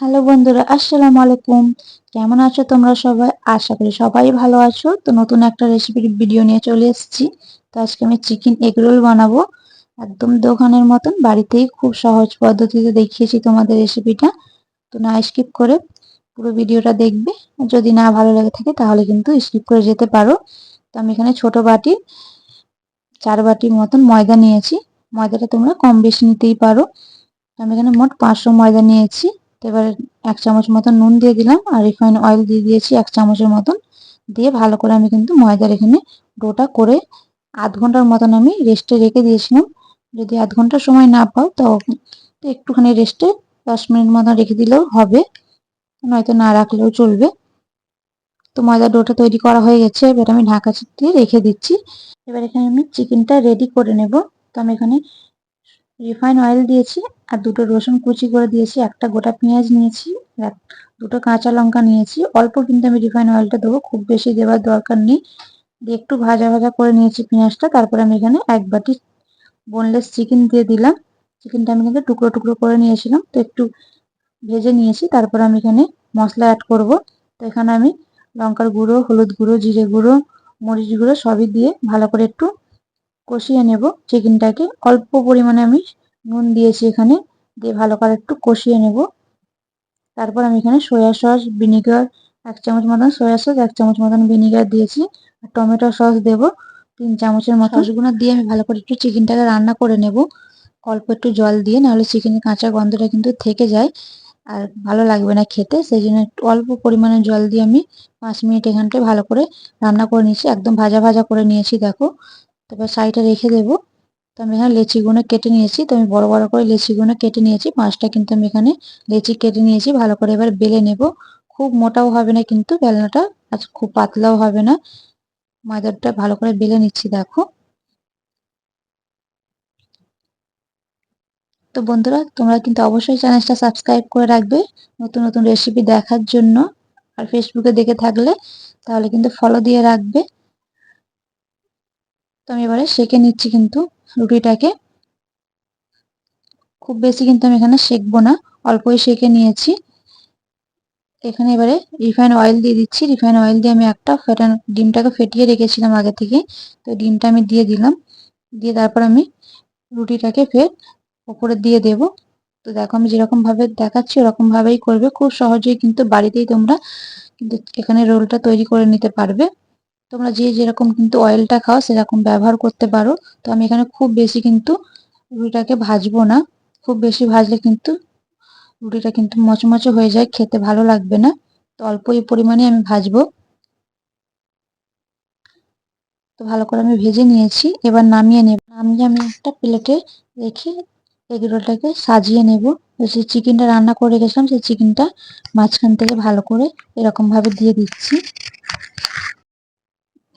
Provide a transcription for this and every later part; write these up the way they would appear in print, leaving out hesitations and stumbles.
Hello বন্ধুরা, আসসালামু আলাইকুম। কেমন আছো তোমরা সবাই? আশা করি সবাই ভালো আছো। তো নতুন একটা রেসিপির ভিডিও নিয়ে চলে এসেছি। তো আজকে আমি চিকেন এগ রোল বানাবো, একদম দোকানের মতন বাড়িতেই খুব সহজ পদ্ধতিতে দেখিয়েছি তোমাদের রেসিপিটা। তো না স্কিপ করে পুরো ভিডিওটা দেখবে। যদি না ভালো লেগে থাকে তাহলে কিন্তু স্কিপ করে যেতে পারো। তো আমি এখানে ছোট বাটি 4 বাটির মতন ময়দা নিয়েছি। ময়দাটা তোমরা কম বেশি নিতেই পারো। আমি এখানে মোট 500 ময়দা নিয়েছি। তো এবারে 1 চামচ মতন নুন দিয়ে দিলাম আর রিফাইন অয়েল দিয়ে দিয়েছি 1 চামচের মতন। দিয়ে ভালো করে আমি কিন্তু ময়দার এখানে ডোটা করে আধ ঘন্টার মতন আমি রেস্টে রেখে দিয়েছিলাম। যদি আধ ঘন্টা সময় না পাও তো একটুখানি রেস্টে 10 মিনিট মতন রেখে দিলেও হবে, নয়তো না রাখলেও চলবে। তো ময়দার ডোটা তৈরি করা হয়ে গেছে, এবার আমি ঢাকা দিয়ে রেখে দিচ্ছি। এবার এখানে আমি চিকেনটা রেডি করে নেব। তো আমি এখানে রিফাইন অয়েল দিয়েছি আর দুটো রসুন কুচি করে দিয়েছি, একটা গোটা পেঁয়াজ নিয়েছি, দুটো কাঁচা লঙ্কা নিয়েছি। অল্প কিন্তু আমি রিফাইন অয়েলটা দেবো, খুব বেশি দেওয়ার দরকার নেই। দিয়ে একটু ভাজা ভাজা করে নিয়েছি পেঁয়াজটা। তারপরে আমি এখানে 1 বাটি বোনলেস চিকেন দিয়ে দিলাম। চিকেনটা আমি কিন্তু টুকরো টুকরো করে নিয়েছিলাম, তো একটু ভেজে নিয়েছি। তারপর আমি এখানে মশলা অ্যাড করব। তো এখানে আমি লঙ্কার গুঁড়ো, হলুদ গুঁড়ো, জিরে গুঁড়ো, মরিচ গুঁড়ো সবই দিয়ে ভালো করে একটু কষিয়ে নেব চিকেনটাকে। অল্প পরিমাণে আমি নুন দিয়েছি এখানে, দিয়ে ভালো করে একটু কষিয়ে নেব। তারপর আমি এখানে সয়া সস, ভিনিগার 1 চামচ মতন সয়া সস, 1 চামচ মতন ভিনিগার দিয়েছি। আর টমেটো সস দেব 3 চামচের মতো। সসগুলো দিয়ে আমি ভালো করে একটু চিকেনটাকে রান্না করে নেব, অল্প একটু জল দিয়ে, নাহলে চিকেনের কাঁচা গন্ধটা কিন্তু থেকে যায় আর ভালো লাগবে না খেতে। সেই জন্য একটু অল্প পরিমাণে জল দিয়ে আমি 5 মিনিট এখানটায় ভালো করে রান্না করে নিয়েছি। একদম ভাজা ভাজা করে নিয়েছি দেখো। তারপর সাইডে রেখে দেবো। তো আমি এখানে লেচিগুলো কেটে নিয়েছি। তো আমি বড় বড় করে লেচিগুলো কেটে নিয়েছি, 5টা কিন্তু আমি এখানে লেচি কেটে নিয়েছি। ভালো করে এবার বেলে নেব। খুব মোটাও হবে না কিন্তু বেলনাটা, আর খুব পাতলাও হবে না। ময়দাটা ভালো করে বেলে নিচ্ছি দেখো। তো বন্ধুরা, তোমরা কিন্তু অবশ্যই চ্যানেলটা সাবস্ক্রাইব করে রাখবে নতুন নতুন রেসিপি দেখার জন্য। আর ফেসবুকে দেখে থাকলে তাহলে কিন্তু ফলো দিয়ে রাখবে। তো আমি এবারে সেঁকে নিচ্ছি কিন্তু রুটিটাকে। খুব বেশি কিন্তু আমি এখানে সেঁকবো না, অল্পই সেঁকে নিয়েছি। এখানে এবারে রিফাইন অয়েল দিয়ে দিচ্ছি। রিফাইন অয়েল দিয়ে আমি একটা ডিমটাকে ফেটিয়ে রেখেছিলাম আগে থেকে। তো ডিমটা আমি দিয়ে দিলাম। দিয়ে তারপর আমি রুটিটাকে ফের উপরে দিয়ে দেব। তো দেখো আমি যেরকম ভাবে দেখাচ্ছি ওরকম ভাবেই করবে। খুব সহজেই কিন্তু বাড়িতেই তোমরা কিন্তু এখানে রোলটা তৈরি করে নিতে পারবে। তোমরা যে যেরকম কিন্তু অয়েলটা খাও সেরকম ব্যবহার করতে পারো। তো আমি এখানে খুব বেশি কিন্তু রুটিটাকে ভাজবো না, খুব বেশি ভাজলে কিন্তু রুটিটা কিন্তু মচমচে হয়ে যায়, খেতে ভালো লাগবে না। তো অল্পই পরিমাণে আমি ভাজবো। তো ভালো করে আমি ভেজে নিয়েছি, এবার নামিয়ে নেব। নামিয়ে আমি একটা প্লেটে রেখে এগ রোলটাকে সাজিয়ে নেব। যে চিকেনটা রান্না করে রেখেছিলাম সেই চিকেনটা মাঝখান থেকে ভালো করে এরকম ভাবে দিয়ে দিচ্ছি।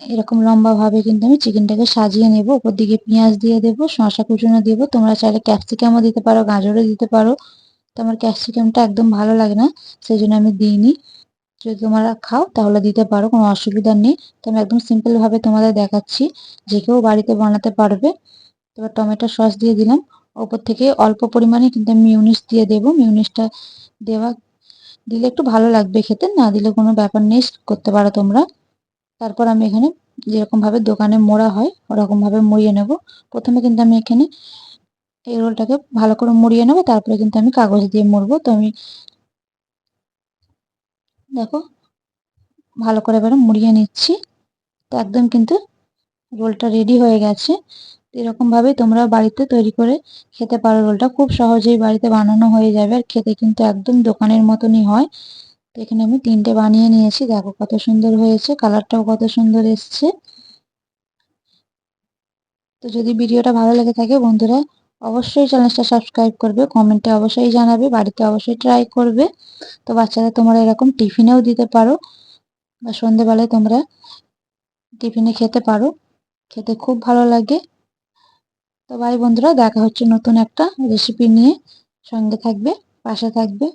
এরকম লম্বা ভাবে কিন্তু আমি চিকেনটাকে সাজিয়ে নেব। উপর দিকে পেঁয়াজ দিয়ে দেবো, শসা কুচুনো দেবো। তোমরা চাইলে ক্যাপসিকামও দিতে পারো, গাজরও দিতে পারো। তো আমার ক্যাপসিকামটা একদম ভালো লাগে না, সেই জন্য আমি দিইনি। যদি তোমরা খাও তাহলে দিতে পারো, কোনো অসুবিধা নেই। তো আমি একদম সিম্পল ভাবে তোমাদের দেখাচ্ছি, যে কেউ বাড়িতে বানাতে পারবে। এবার টমেটো সস দিয়ে দিলাম। ওপর থেকে অল্প পরিমাণে কিন্তু আমি মিউনিস দিয়ে দেবো। মিউনিসটা দেওয়া দিলে একটু ভালো লাগবে খেতে, না দিলে কোনো ব্যাপার নেই, স্কিপ করতে পারো তোমরা। তারপর আমি এখানে যেরকম ভাবে দোকানে মোড়া হয় ওরকম ভাবে মুড়িয়ে নেব। প্রথমে কিন্তু আমি এখানে এই রোলটাকে ভালো করে মুড়িয়ে নেব, তারপরে কিন্তু আমি কাগজ দিয়ে মুড়বো। তো আমি দেখো ভালো করে এবারে মুড়িয়ে নিচ্ছি। তো একদম কিন্তু রোলটা রেডি হয়ে গেছে। এরকম ভাবে তোমরা বাড়িতে তৈরি করে খেতে পারো। রোলটা খুব সহজেই বাড়িতে বানানো হয়ে যাবে, আর খেতে কিন্তু একদম দোকানের মতনই হয়। তো এখানে আমি 3টে বানিয়ে নিয়েছি, দেখো কত সুন্দর হয়েছে, কালারটাও কত সুন্দর এসছে। তো যদি ভিডিওটা ভালো লেগে থাকে বন্ধুরা, অবশ্যই চ্যানেলটা সাবস্ক্রাইব করবে, কমেন্টে অবশ্যই জানাবে, বাড়িতে অবশ্যই ট্রাই করবে। তো বাচ্চারা তোমরা এরকম টিফিনেও দিতে পারো, বা সন্ধেবেলায় তোমরা টিফিনে খেতে পারো, খেতে খুব ভালো লাগে। তো ভাই বন্ধুরা, দেখা হচ্ছে নতুন একটা রেসিপি নিয়ে। সঙ্গে থাকবে, পাশে থাকবে।